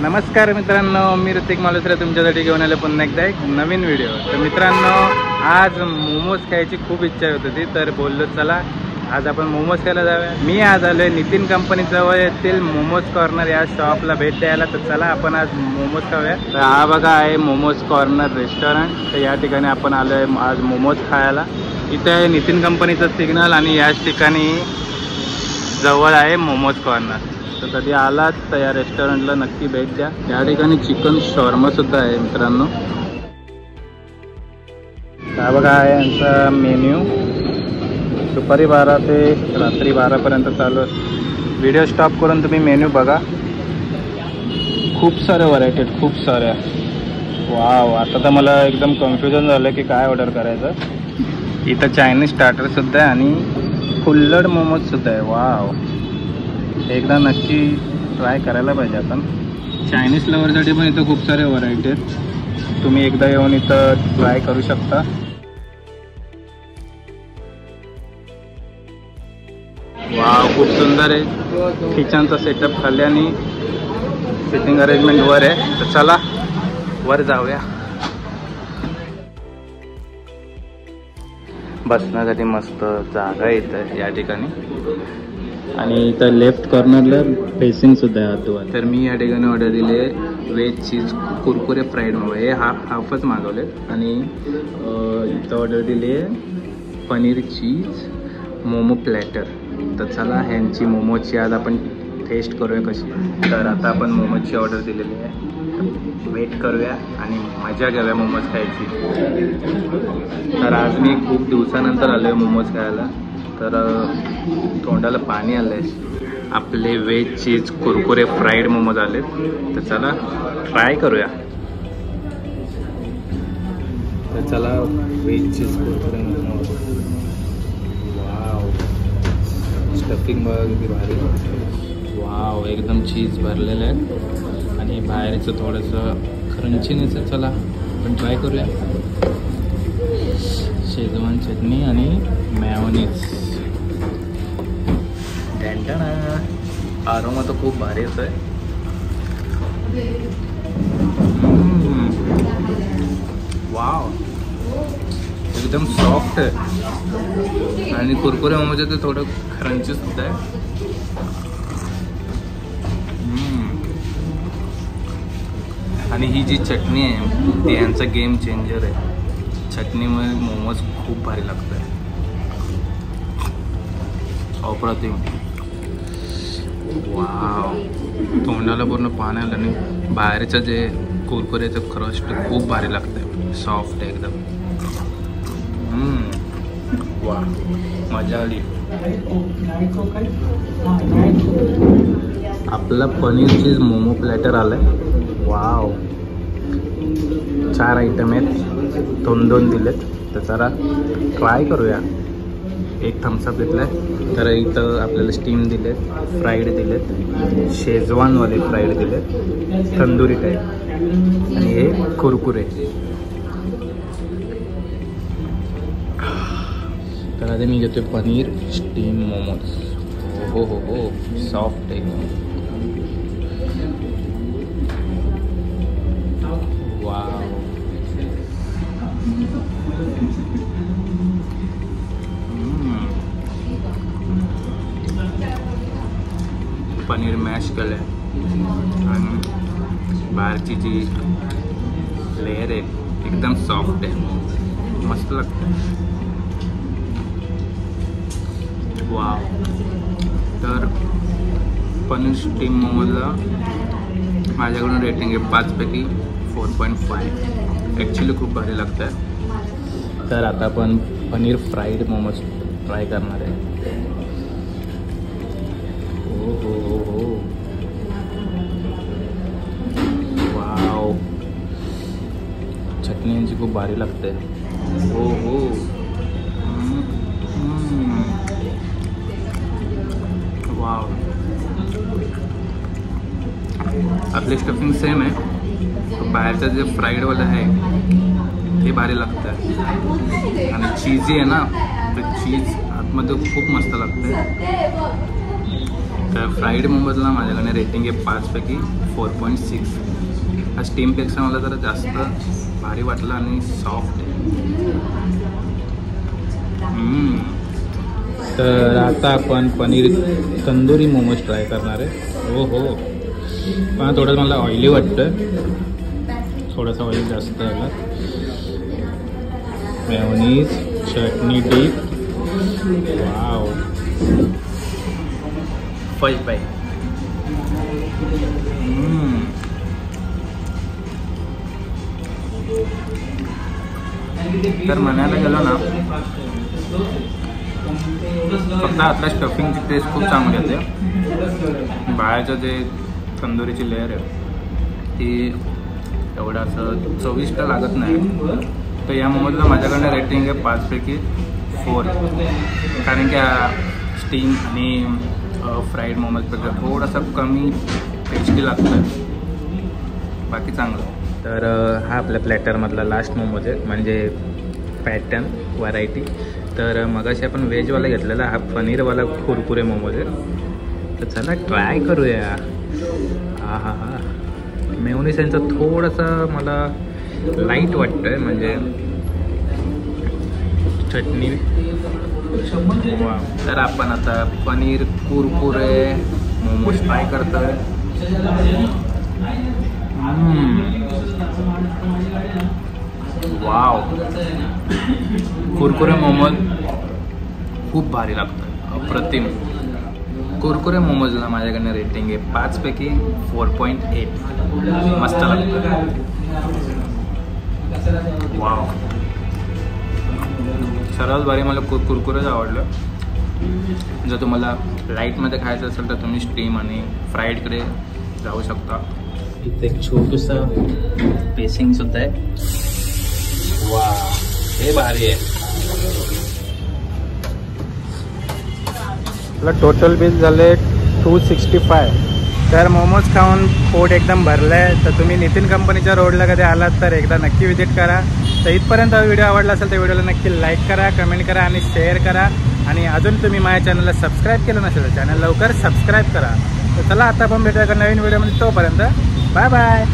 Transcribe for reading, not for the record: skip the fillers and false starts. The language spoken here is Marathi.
नमस्कार मित्रांनो, मी ऋतिक मालुसरे तुमच्यासाठी घेऊन आले पुन्हा एकदा एक नवीन व्हिडिओ। तर मित्रांनो, आज मोमोज खायची खूप इच्छा होत होती, तर बोललो चला आज आपण मोमोज खायला जाऊया। मी आज आलोय नितीन कंपनी जवळ येथील मोमोज कॉर्नर या शॉपला भेट द्यायला। तर चला आपण आज मोमोज खाऊया। तर हा बघा आहे मोमोज कॉर्नर रेस्टॉरंट। तर या ठिकाणी आपण आलोय आज मोमोज खायला। इथे आहे नितीन कंपनीचं सिग्नल आणि याच ठिकाणी जवळ आहे मोमोज कॉर्नर। तर कधी आलात तर या रेस्टॉरंटला नक्की भेट द्या। या ठिकाणी चिकन शॉर्मा सुद्धा आहे मित्रांनो। हा बघा आहे यांचा मेन्यू, दुपारी 12 ते रात्री 12 पर्यंत चालू आहे। व्हिडिओ स्टॉप करून तुम्ही मेन्यू बघा, खूप साऱ्या व्हरायटी आहेत, खूप साऱ्या। वाव, आता तर मला एकदम कन्फ्युजन झालं की काय ऑर्डर करायचं। इथं चायनीज स्टार्टर सुद्धा आहे आणि कुल्हड मोमोज सुद्धा आहे। वाव, एकदा नक्की ट्राय करायला पाहिजे आपण। चायनीज लवरसाठी पण इथं खूप सारे व्हरायटी आहेत, तुम्ही एकदा येऊन इथं ट्राय करू शकता। वाव, खूप सुंदर आहे। किचनचा सेटअप खाली आणि सिटिंग अरेंजमेंट वर आहे। तर चला वर जाऊया। बसण्यासाठी मस्त जागा येतं या ठिकाणी आणि इथं लेफ्ट कॉर्नरला फेसिंग सुद्धा आहे आतून। तर मी या ठिकाणी ऑर्डर दिली आहे veg cheese Kurkure fried momo. हे हाफच मागवले आणि इथं ऑर्डर दिली आहे पनीर चीज मोमो प्लॅटर। तर चला ह्यांची मोमोची आज आपण टेस्ट करूया कशी। तर आता आपण मोमोची ऑर्डर दिलेली आहे, वेट करूया आणि मजा घेऊया मोमोज खायची। तर आज मी खूप दिवसानंतर आलो आहे मोमोज खायला, तर तोंडाला पाणी आलं आहे। आपले veg cheese Kurkure fried momos आलेत, तर चला ट्राय करूया। तर चला veg cheese Kurkure momos. Wow, stuffing बघा किती भारी। वाव, एकदम चीज भरलेलं आहे आणि बाहेरचं थोडंसं क्रंचीनेस आहे। चला आपण ट्राय करूया। शेजवान चटणी आणि मेयोनीज। आरोमा तर खूप भारी आहे। वाव, एकदम सॉफ्ट आहे आणि कुरकुरे मोमोज ते थोडं क्रंची सुद्धा आहे। आणि ही जी चटणी आहे ती यांचा गेम चेंजर आहे। चटणीमुळे मोमोज खूप भारी लागतं आहे, अप्रतिम। वाव, तोंडाला पूर्ण पाणी आलं आणि बाहेरचं जे कुरकुऱ्याचं क्रस्ट खूप भारी लागतं, सॉफ्ट एकदम। वा, मजा आली। आपला पनीर चीज मोमो प्लॅटर आलाय। वाव, 4 आयटम आहेत, 2 दिलेत। तर जरा ट्राय करूया। एक थम्सअप घेतलाय। तर इथं आपल्याला स्टीम दिलेत, फ्राईड दिलेत, शेजवानवाले फ्राईड दिलेत, तंदुरी टाईप, आणि हे कुरकुरे। तर आधी मी घेतोय पनीर स्टीम मोमोज। हो हो हो, सॉफ्ट एकदम। वाव, पनीर मॅश केलं आहे आणि बाहेरची जी लेयर आहे एकदम सॉफ्ट आहे, मस्त लागतं। वाव, तर पनीर स्टीम मोमोजला माझ्याकडून रेटिंग आहे 5 पैकी 4.5। ॲक्च्युली खूप भारी लागतं आहे। तर आता आपण पनीर फ्राईड मोमोज ट्राय करणार आहे। हो हो हो हो, वाव, चटणी यांची खूप भारी लागते। हो हो, वाव, आपली स्टफिंग सेम आहे, बाहेरचं जे फ्राईडवालं आहे ते भारी लागतं आणि चीजी आहे ना, तर चीज आतमध्ये खूप मस्त लागते। तर फ्राईड मोमोजला माझ्याकडे रेटिंग आहे 5 पैकी 4.6. हा स्टीमपेक्षा मला जरा जास्त भारी वाटलं आणि सॉफ्ट आहे. तर आता आपण पनीर तंदुरी मोमोज ट्राय करणार आहे. हो पण थोडं मला ऑइली वाटतं, थोडंसं ऑइल जास्त आलं. मेयोनीज, चटणी डीप, वाव, फर्स्ट बाईट. तर म्हणायला गेलो ना, फक्त आतल्या स्टफिंगची टेस्ट खूप चांगली येते. बाहेरचं जे तंदुरीची लेअर आहे ती एवढं असं चविष्ट लागत नाही. तर या मोमोजला माझ्याकडनं रेटिंग आहे 5 पैकी 4, कारण की स्टीम आणि फ्राईड मोमोजपेक्षा थोडंसं कमी टेस्टी लागतं, बाकी चांगलं. तर हा आपल्या प्लॅटरमधला लास्ट मोमोज आहे, म्हणजे पॅटर्न व्हरायटी. तर मगाशी आपण व्हेजवाला घेतलेला, हा पनीरवाला कुरकुरे मोमोज आहे. तर चला ट्राय करूया. हा मेयोनीज यांचा थोडंसं मला लाईट वाटतं आहे, म्हणजे चटणी. वा. तर आपण आता पनीर कुरकुरे मोमोज ट्राय करतोय. वाव, कुरकुरे मोमोज खूप भारी लागतं, अप्रतिम. कुरकुरे मोमोजला माझ्याकडनं रेटिंग आहे 5 पैकी 4.8. मस्त लागतं. वाव, सर्वात भारी मला कुरकुरेच आवडलं. जर तुम्हाला लाईटमध्ये खायचं असेल तर तुम्ही स्टीम आणि फ्राईडकडे जाऊ शकता. इथे एक छोटूसा पेसिंग सुद्धा आहे. वा, हे भारी आहे. टोटल बिल झाले 265. तर मोमोज खाऊन पोट एकदम भरलं आहे. तर तुम्ही नितीन कंपनीच्या रोडला कधी आलात तर एकदा नक्की विजिट करा. तर इथपर्यंत व्हिडिओ आवडला असेल तर व्हिडिओला नक्की लाईक करा, कमेंट करा आणि शेअर करा. आणि अजून तुम्ही माझ्या चॅनलला सबस्क्राईब केलं नसेल तर चॅनल लवकर सबस्क्राईब करा. तर चला आता आपण भेटूया नवीन व्हिडिओमध्ये. तोपर्यंत बाय बाय.